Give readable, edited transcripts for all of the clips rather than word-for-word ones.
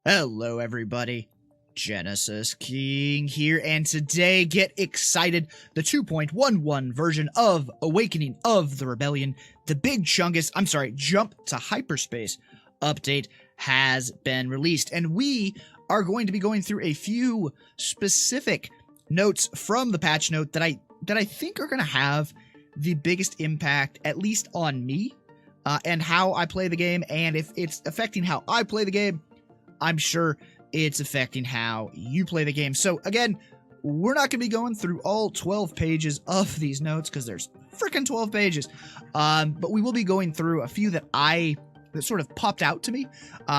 Hello everybody, Genesis King here, and today, get excited, the 2.11 version of Awakening of the Rebellion, the big Jump to Hyperspace update has been released, and we are going to be going through a few specific notes from the patch note that I think are going to have the biggest impact, at least on me, and how I play the game, and if it's affecting how I play the game, I'm sure it's affecting how you play the game. So again, we're not going to be going through all 12 pages of these notes because there's freaking 12 pages. But we will be going through a few that sort of popped out to me.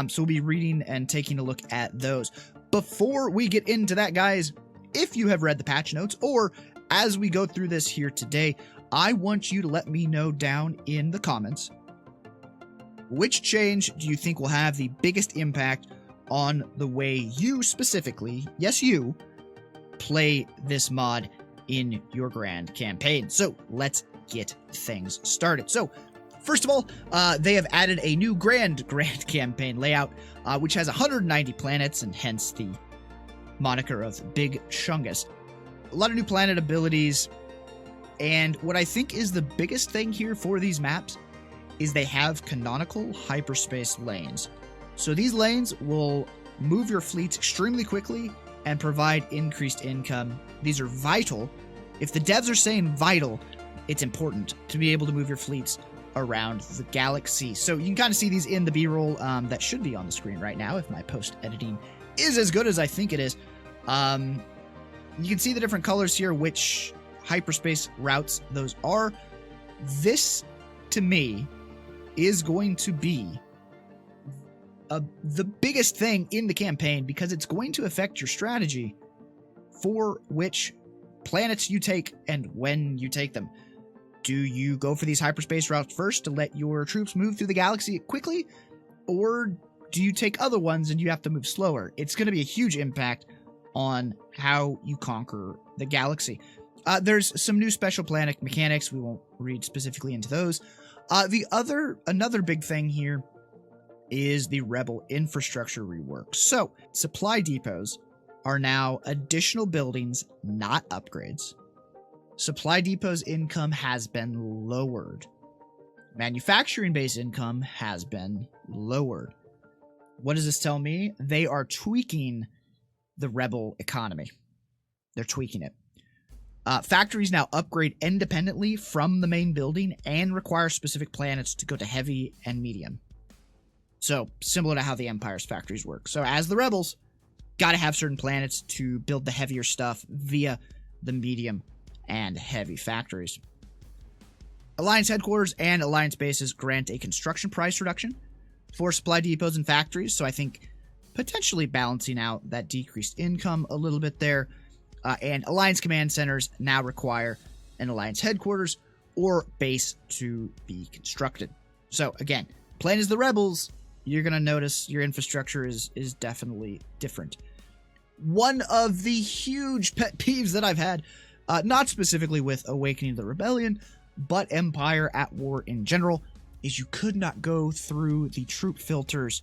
So we'll be reading and taking a look at those. Before we get into that, guys, if you have read the patch notes, or as we go through this here today, I want you to let me know down in the comments, which change do you think will have the biggest impact on the way you specifically, yes you, play this mod in your grand campaign. So let's get things started. So first of all, they have added a new grand campaign layout, which has 190 planets and hence the moniker of Big Chungus. A lot of new planet abilities, and what I think is the biggest thing here for these maps is they have canonical hyperspace lanes. So these lanes will move your fleets extremely quickly and provide increased income. These are vital. If the devs are saying vital, it's important to be able to move your fleets around the galaxy. So you can kind of see these in the B-roll that should be on the screen right now if my post-editing is as good as I think it is. You can see the different colors here, which hyperspace routes those are. This, to me, is going to be the biggest thing in the campaign because it's going to affect your strategy for which planets you take and when you take them. Do you go for these hyperspace routes first to let your troops move through the galaxy quickly, or do you take other ones and you have to move slower? It's going to be a huge impact on how you conquer the galaxy. There's some new special planet mechanics. We won't read specifically into those. Another big thing here is the Rebel infrastructure rework. So, supply depots are now additional buildings, not upgrades. Supply depots' income has been lowered. Manufacturing base income has been lowered. What does this tell me? They are tweaking the Rebel economy. They're tweaking it. Factories now upgrade independently from the main building and require specific planets to go to heavy and medium. So, similar to how the Empire's factories work. So, as the Rebels, gotta have certain planets to build the heavier stuff via the medium and heavy factories. Alliance headquarters and Alliance bases grant a construction price reduction for supply depots and factories, so I think potentially balancing out that decreased income a little bit there. And Alliance command centers now require an Alliance headquarters or base to be constructed. So, again, plain as the Rebels, you're going to notice your infrastructure is definitely different. One of the huge pet peeves that I've had, not specifically with Awakening of the Rebellion, but Empire at War in general, is you could not go through the troop filters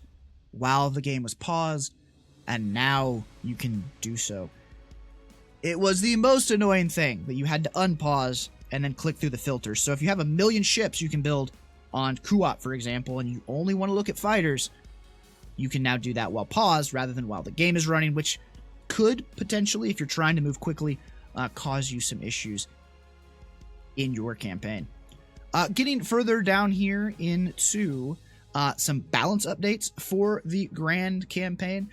while the game was paused, and now you can do so. It was the most annoying thing that you had to unpause and then click through the filters. So if you have 1 million ships you can build on Kuop, for example, and you only want to look at fighters, you can now do that while paused rather than while the game is running, which could potentially, if you're trying to move quickly, cause you some issues in your campaign. Getting further down here into some balance updates for the grand campaign.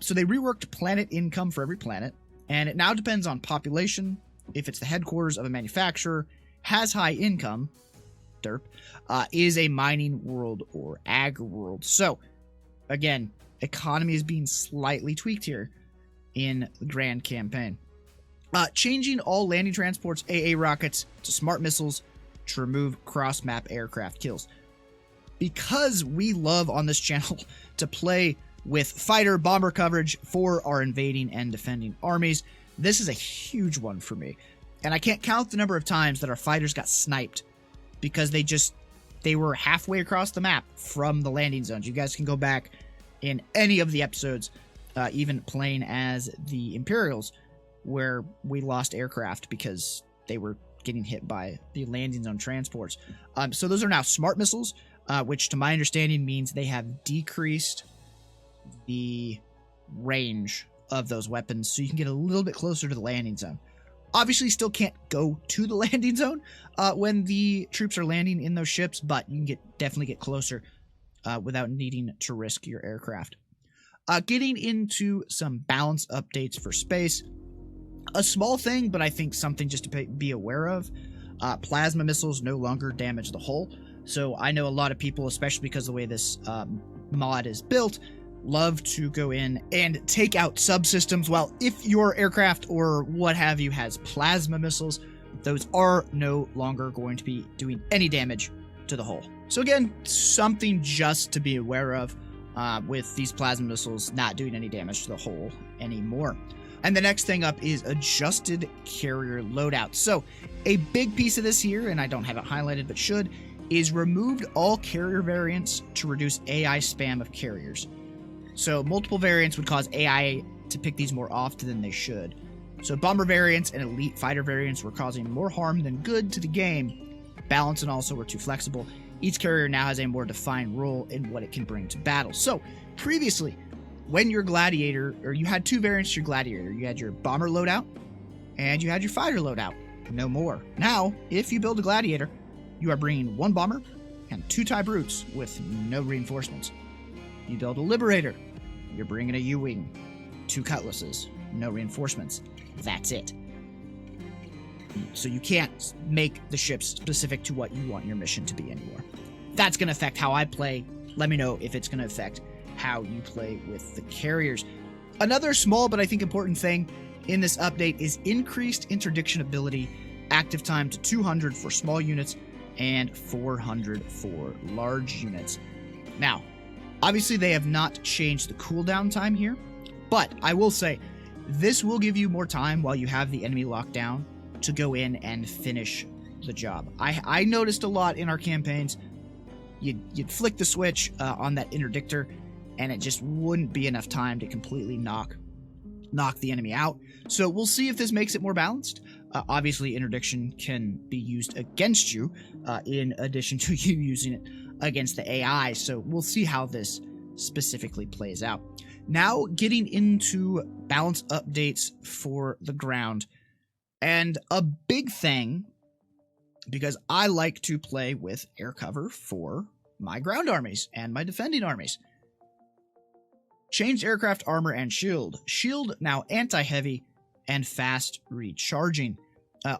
So they reworked planet income for every planet, and it now depends on population. If it's the headquarters of a manufacturer, has high income, derp, is a mining world or ag world. So, again, economy is being slightly tweaked here in the grand campaign. Changing all landing transports AA rockets to smart missiles to remove cross-map aircraft kills. Because we love on this channel to play with fighter bomber coverage for our invading and defending armies, this is a huge one for me. And I can't count the number of times that our fighters got sniped because they were halfway across the map from the landing zones. You guys can go back in any of the episodes, even playing as the Imperials, where we lost aircraft because they were getting hit by the landing zone transports. So those are now smart missiles, which to my understanding means they have decreased the range of those weapons, so you can get a little bit closer to the landing zone. Obviously, still can't go to the landing zone when the troops are landing in those ships, but you can definitely get closer without needing to risk your aircraft. Getting into some balance updates for space. A small thing, but I think something just to be aware of. Plasma missiles no longer damage the hull. So I know a lot of people, especially because of the way this mod is built, love to go in and take out subsystems. Well, if your aircraft or what have you has plasma missiles, those are no longer going to be doing any damage to the hull. So again, something just to be aware of with these plasma missiles not doing any damage to the hull anymore. And the next thing up is adjusted carrier loadout. So a big piece of this here, and I don't have it highlighted but should, is removed all carrier variants to reduce AI spam of carriers. So multiple variants would cause AI to pick these more often than they should. So bomber variants and elite fighter variants were causing more harm than good to the game. Balance and also were too flexible. Each carrier now has a more defined role in what it can bring to battle. So previously, when your gladiator, or you had two variants to your gladiator, you had your bomber loadout and you had your fighter loadout. No more. Now, if you build a gladiator, you are bringing one bomber and two TIE brutes with no reinforcements. You build a liberator, you're bringing a U-wing, two cutlasses, no reinforcements. That's it. So you can't make the ships specific to what you want your mission to be anymore. That's going to affect how I play. Let me know if it's going to affect how you play with the carriers. Another small but I think important thing in this update is increased interdiction ability, active time to 200 for small units and 400 for large units. Now, obviously they have not changed the cooldown time here, but I will say this will give you more time while you have the enemy locked down to go in and finish the job. I noticed a lot in our campaigns, you'd flick the switch on that interdictor and it just wouldn't be enough time to completely knock the enemy out. So we'll see if this makes it more balanced. Obviously, interdiction can be used against you in addition to you using it against the AI. So we'll see how this specifically plays out. Now, getting into balance updates for the ground. And a big thing, because I like to play with air cover for my ground armies and my defending armies. Changed aircraft armor and shield. Shield now anti-heavy and fast recharging.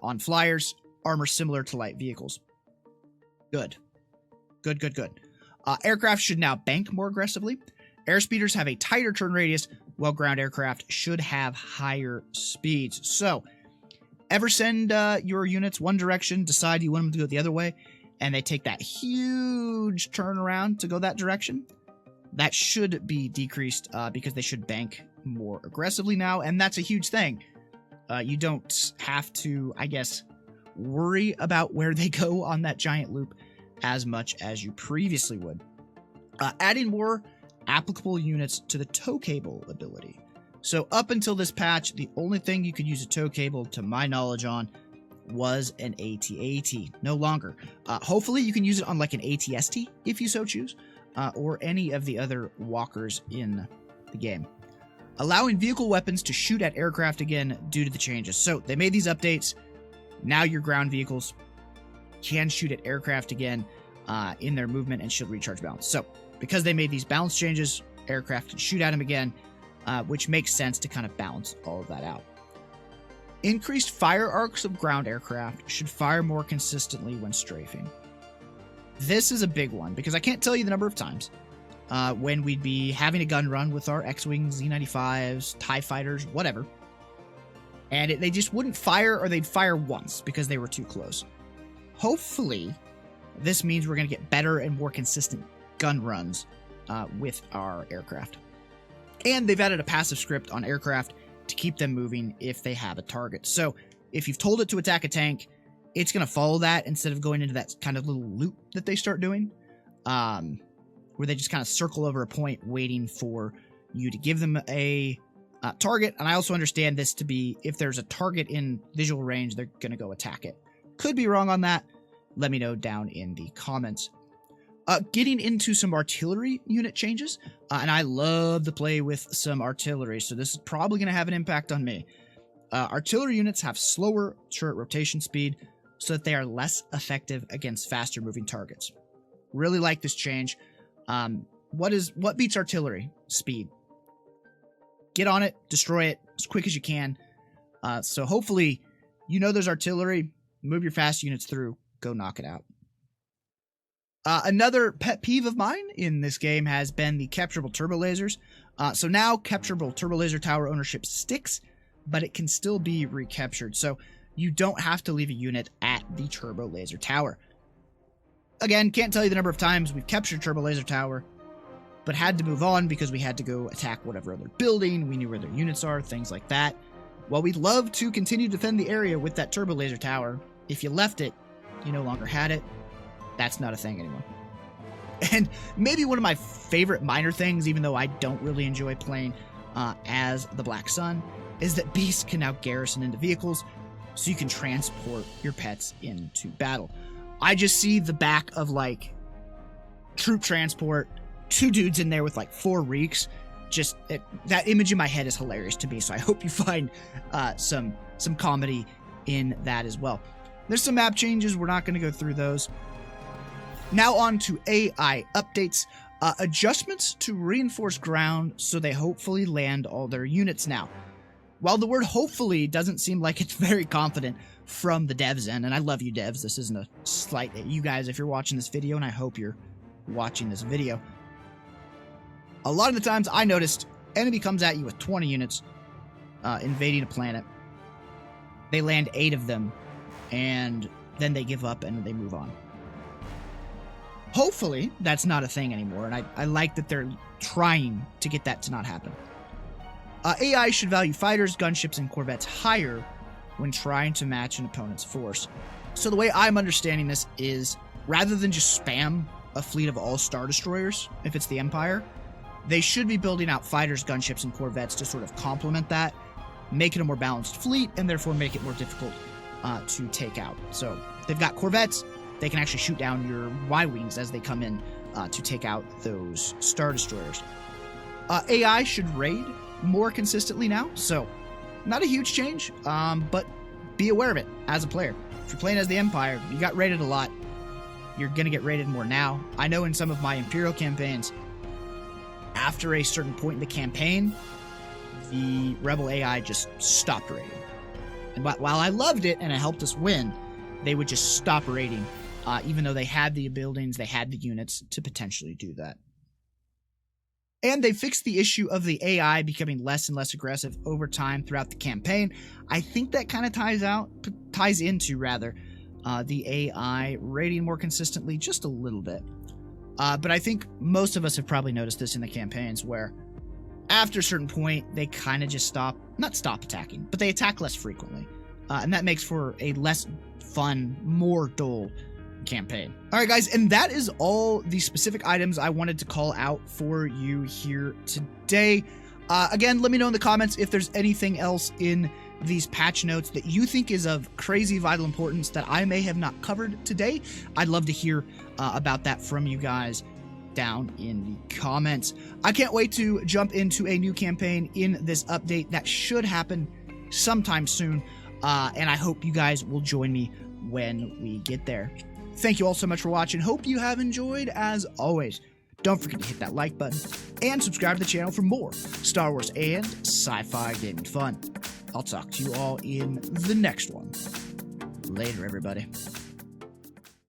On flyers, armor similar to light vehicles. Good. Aircraft should now bank more aggressively. Airspeeders have a tighter turn radius, while ground aircraft should have higher speeds. So, ever send your units one direction, decide you want them to go the other way, and they take that huge turnaround to go that direction? That should be decreased because they should bank more aggressively now, and that's a huge thing. You don't have to, I guess, worry about where they go on that giant loop as much as you previously would. Adding more applicable units to the tow cable ability. So up until this patch, the only thing you could use a tow cable, to my knowledge, on was an AT-AT. No longer. Hopefully you can use it on like an AT-ST if you so choose, or any of the other walkers in the game. Allowing vehicle weapons to shoot at aircraft again due to the changes. So they made these updates. Now your ground vehicles can shoot at aircraft again in their movement and shield recharge balance. So because they made these balance changes, aircraft can shoot at them again, which makes sense to kind of balance all of that out. Increased fire arcs of ground aircraft should fire more consistently when strafing. This is a big one because I can't tell you the number of times when we'd be having a gun run with our X-Wings, Z-95s, TIE Fighters, whatever, and they just wouldn't fire, or they'd fire once because they were too close. Hopefully, this means we're going to get better and more consistent gun runs with our aircraft. And they've added a passive script on aircraft to keep them moving if they have a target. So if you've told it to attack a tank, it's going to follow that instead of going into that kind of little loop that they start doing. where they just kind of circle over a point waiting for you to give them a target. And I also understand this to be, if there's a target in visual range, they're going to go attack it. Could be wrong on that. Let me know down in the comments. Getting into some artillery unit changes, and I love to play with some artillery, so this is probably going to have an impact on me. Artillery units have slower turret rotation speed, so that they are less effective against faster moving targets. Really like this change. What beats artillery? Speed. Get on it, destroy it as quick as you can. So hopefully, there's artillery, move your fast units through, go knock it out. Another pet peeve of mine in this game has been the capturable turbo lasers. So now capturable turbo laser tower ownership sticks, but it can still be recaptured. So you don't have to leave a unit at the turbo laser tower. Again, can't tell you the number of times we've captured turbo laser tower, but had to move on because we had to go attack whatever other building, we knew where their units are, things like that. While we'd love to continue to defend the area with that turbo laser tower, if you left it, you no longer had it. That's not a thing anymore. And maybe one of my favorite minor things, even though I don't really enjoy playing as the Black Sun, is that beasts can now garrison into vehicles, so you can transport your pets into battle. I just see the back of, like, troop transport, 2 dudes in there with, like, 4 reeks. That image in my head is hilarious to me, so I hope you find some comedy in that as well. There's some map changes. We're not going to go through those. Now on to AI updates. Adjustments to reinforced ground, so they hopefully land all their units now. While the word hopefully doesn't seem like it's very confident from the devs end, and I love you devs, this isn't a slight at you guys if you're watching this video, and I hope you're watching this video. A lot of the times I noticed enemy comes at you with 20 units invading a planet. They land 8 of them, and then they give up and they move on. Hopefully, that's not a thing anymore, and I like that they're trying to get that to not happen. AI should value fighters, gunships, and corvettes higher when trying to match an opponent's force. So the way I'm understanding this is, rather than just spam a fleet of all Star Destroyers, if it's the Empire, they should be building out fighters, gunships, and corvettes to sort of complement that, make it a more balanced fleet, and therefore make it more difficult to take out. So they've got corvettes, they can actually shoot down your Y-Wings as they come in to take out those Star Destroyers. AI should raid more consistently now, so not a huge change, but be aware of it as a player. If you're playing as the Empire, you got raided a lot, you're going to get raided more now. I know in some of my Imperial campaigns, after a certain point in the campaign, the Rebel AI just stopped raiding. And while I loved it and it helped us win, they would just stop raiding, even though they had the buildings, they had the units to potentially do that. And they fixed the issue of the AI becoming less and less aggressive over time throughout the campaign. I think that kind of ties into the AI raiding more consistently just a little bit. But I think most of us have probably noticed this in the campaigns where after a certain point, they kind of just not stop attacking, but they attack less frequently. And that makes for a less fun, more dull campaign. All right, guys, and that is all the specific items I wanted to call out for you here today. Again, let me know in the comments if there's anything else in these patch notes that you think is of crazy vital importance that I may have not covered today. I'd love to hear about that from you guys down in the comments. I can't wait to jump into a new campaign in this update that should happen sometime soon, and I hope you guys will join me when we get there. Thank you all so much for watching. Hope you have enjoyed. As always, don't forget to hit that like button and subscribe to the channel for more Star Wars and sci-fi gaming fun. I'll talk to you all in the next one. Later, everybody.